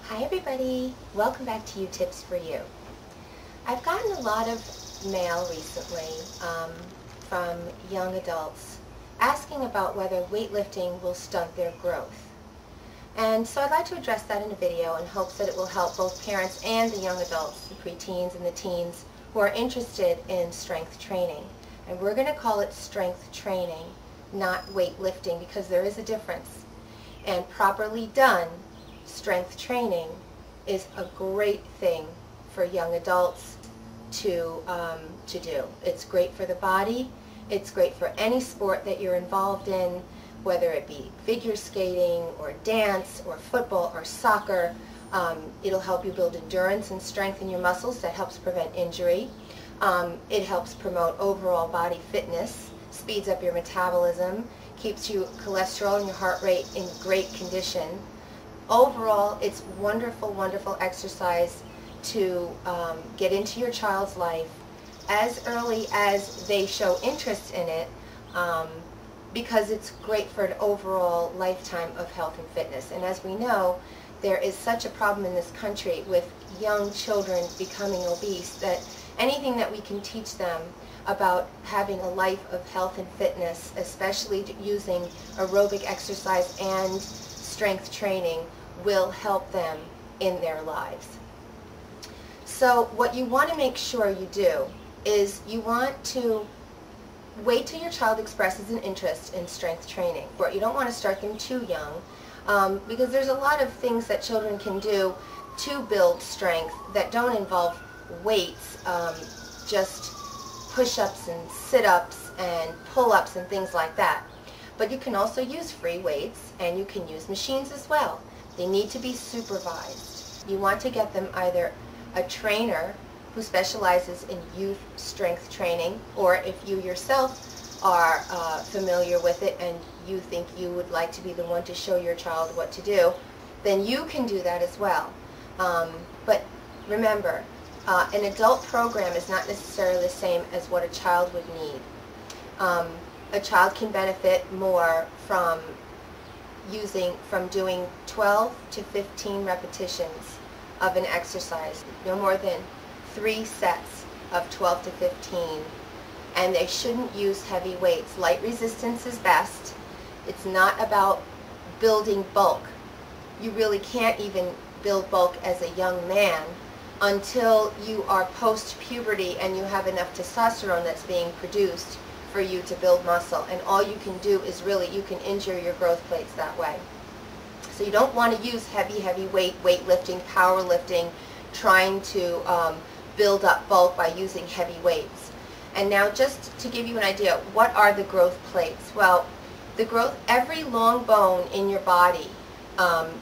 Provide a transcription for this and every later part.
Hi everybody, welcome back to Tips for You. I've gotten a lot of mail recently from young adults asking about whether weightlifting will stunt their growth. And so I'd like to address that in a video in hopes that it will help both parents and the young adults, the preteens and the teens, who are interested in strength training. And we're going to call it strength training, not weightlifting, because there is a difference. And properly done, strength training is a great thing for young adults to do. It's great for the body. It's great for any sport that you're involved in, whether it be figure skating or dance or football or soccer. It'll help you build endurance and strengthen your muscles. That helps prevent injury. It helps promote overall body fitness, speeds up your metabolism, keeps your cholesterol and your heart rate in great condition. Overall, it's wonderful, wonderful exercise to get into your child's life as early as they show interest in it, because it's great for an overall lifetime of health and fitness. And as we know, there is such a problem in this country with young children becoming obese that anything that we can teach them about having a life of health and fitness, especially using aerobic exercise and strength training, will help them in their lives. So what you want to make sure you do is you want to wait till your child expresses an interest in strength training. But you don't want to start them too young, because there's a lot of things that children can do to build strength that don't involve weights, just push-ups and sit-ups and pull-ups and things like that. But you can also use free weights, and you can use machines as well. They need to be supervised. You want to get them either a trainer who specializes in youth strength training, or if you yourself are familiar with it and you think you would like to be the one to show your child what to do, then you can do that as well. But remember, an adult program is not necessarily the same as what a child would need. A child can benefit more from doing 12 to 15 repetitions of an exercise, no more than 3 sets of 12 to 15, and they shouldn't use heavy weights. Light resistance is best. It's not about building bulk. You really can't even build bulk as a young man until you are post-puberty and you have enough testosterone that's being produced for you to build muscle, and all you can do is really, you can injure your growth plates that way. So you don't want to use heavy weightlifting, powerlifting, trying to build up bulk by using heavy weights. And now, just to give you an idea, what are the growth plates? Well, every long bone in your body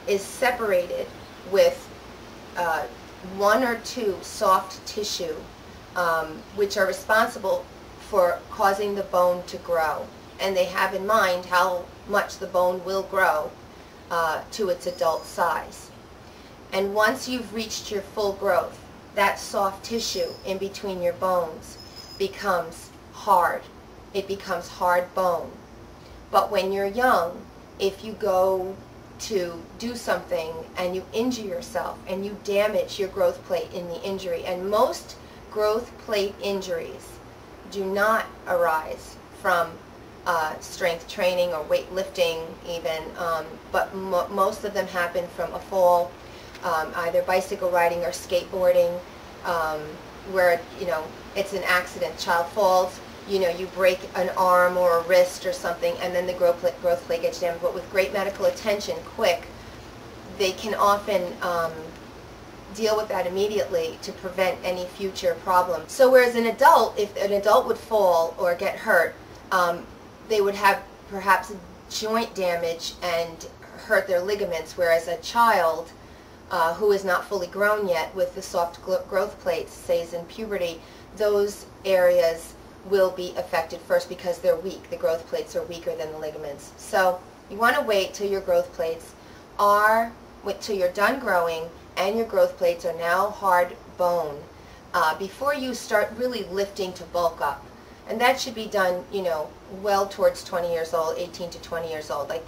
is separated with 1 or 2 soft tissue, which are responsible for causing the bone to grow. And they have in mind how much the bone will grow to its adult size. And once you've reached your full growth, that soft tissue in between your bones becomes hard. It becomes hard bone. But when you're young, if you go to do something and you injure yourself and you damage your growth plate in the injury, and most growth plate injuries do not arise from strength training or weightlifting even, but most of them happen from a fall, either bicycle riding or skateboarding, where it's an accident. Child falls, you break an arm or a wrist or something, and then the growth plate gets damaged. But with great medical attention, quick, they can often deal with that immediately to prevent any future problems. So whereas an adult, if an adult would fall or get hurt, they would have perhaps joint damage and hurt their ligaments, whereas a child who is not fully grown yet with the soft growth plates, say is in puberty, those areas will be affected first because they're weak. The growth plates are weaker than the ligaments. So you want to wait till your growth plates till you're done growing and your growth plates are now hard bone, before you start really lifting to bulk up. And that should be done, well towards 20 years old, 18 to 20 years old. Like,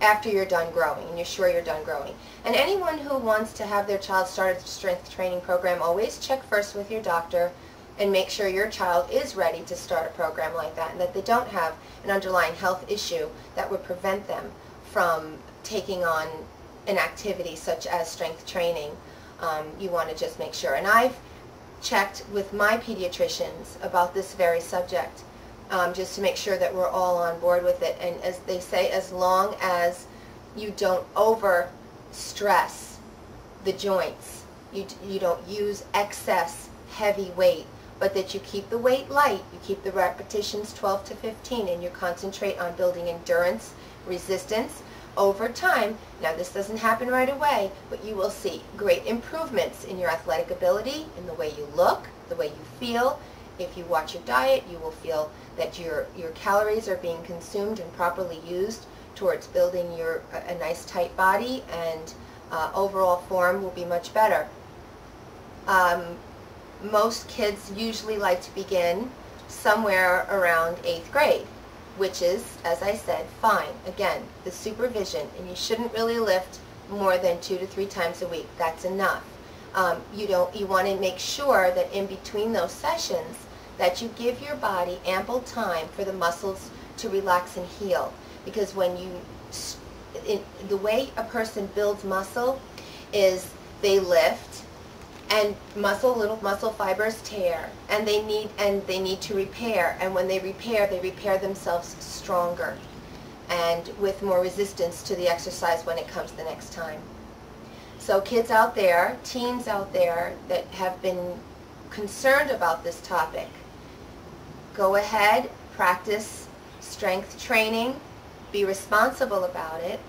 after you're done growing and you're sure you're done growing. And anyone who wants to have their child start a strength training program, always check first with your doctor and make sure your child is ready to start a program like that and that they don't have an underlying health issue that would prevent them from taking on an activity such as strength training. You want to just make sure. And I've checked with my pediatricians about this very subject, just to make sure that we're all on board with it. And as they say, as long as you don't over stress the joints, you don't use excess heavy weight, but that you keep the weight light, you keep the repetitions 12 to 15, and you concentrate on building endurance, resistance over time. Now this doesn't happen right away, but you will see great improvements in your athletic ability, in the way you look, the way you feel. If you watch your diet, you will feel that your calories are being consumed and properly used towards building a nice tight body, and overall form will be much better. Most kids usually like to begin somewhere around 8th grade, which is, as I said, fine. Again, the supervision, and you shouldn't really lift more than 2 to 3 times a week. That's enough. You want to make sure that in between those sessions that you give your body ample time for the muscles to relax and heal. Because when the way a person builds muscle is they lift, and little muscle fibers tear, and they need to repair. And when they repair themselves stronger and with more resistance to the exercise when it comes the next time. So kids out there, teens out there that have been concerned about this topic, go ahead, practice strength training, be responsible about it,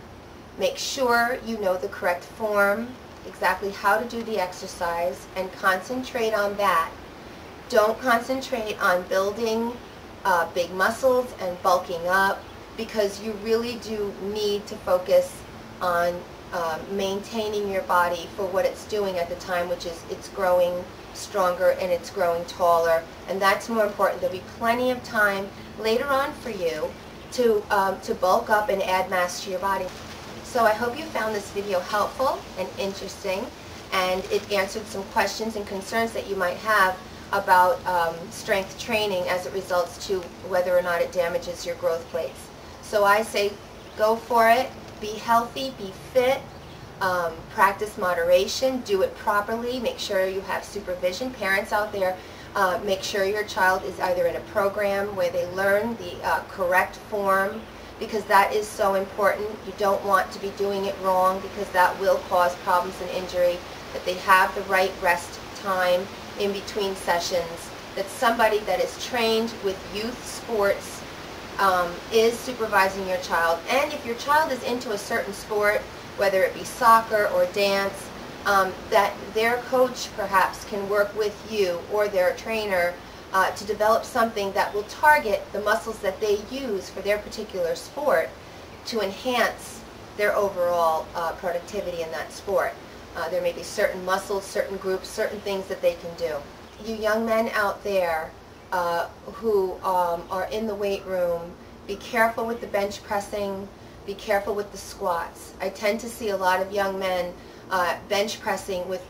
make sure you know the correct form, exactly how to do the exercise, and concentrate on that. Don't concentrate on building big muscles and bulking up, because you really do need to focus on maintaining your body for what it's doing at the time, which is it's growing stronger and it's growing taller, and that's more important. There'll be plenty of time later on for you to bulk up and add mass to your body. So I hope you found this video helpful and interesting, and it answered some questions and concerns that you might have about strength training as it results to whether or not it damages your growth plates. So I say go for it, be healthy, be fit, practice moderation, do it properly, make sure you have supervision. Parents out there, make sure your child is either in a program where they learn the correct form, because that is so important. You don't want to be doing it wrong, because that will cause problems and injury. That they have the right rest time in between sessions, that somebody that is trained with youth sports is supervising your child. And if your child is into a certain sport, whether it be soccer or dance, that their coach perhaps can work with you or their trainer to develop something that will target the muscles that they use for their particular sport to enhance their overall productivity in that sport. There may be certain muscles, certain groups, certain things that they can do. You young men out there who are in the weight room, be careful with the bench pressing, be careful with the squats. I tend to see a lot of young men bench pressing with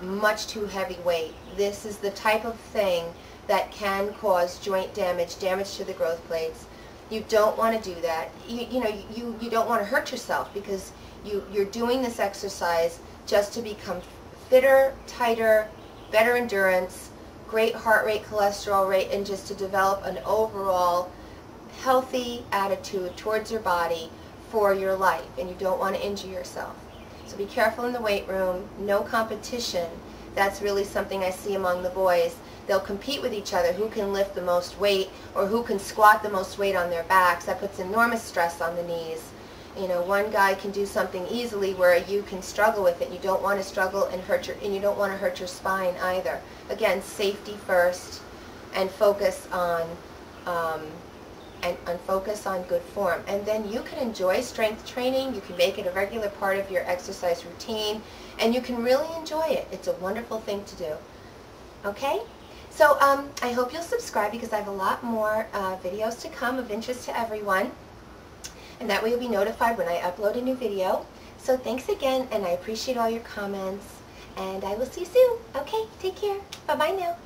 much too heavy weight. This is the type of thing that can cause joint damage to the growth plates. You don't want to do that. You don't want to hurt yourself, because you're doing this exercise just to become fitter, tighter, better endurance, great heart rate, cholesterol rate, and just to develop an overall healthy attitude towards your body for your life, and you don't want to injure yourself. So be careful in the weight room. No competition. That's really something I see among the boys. They'll compete with each other, who can lift the most weight or who can squat the most weight on their backs. That puts enormous stress on the knees. You know, one guy can do something easily where you can struggle with it. You don't want to struggle and you don't want to hurt your spine either. Again, safety first, and focus on focus on good form. And then you can enjoy strength training. You can make it a regular part of your exercise routine, and you can really enjoy it. It's a wonderful thing to do. Okay? So I hope you'll subscribe, because I have a lot more videos to come of interest to everyone. and that way you'll be notified when I upload a new video. So thanks again, and I appreciate all your comments, and I will see you soon. Okay, take care. Bye-bye now.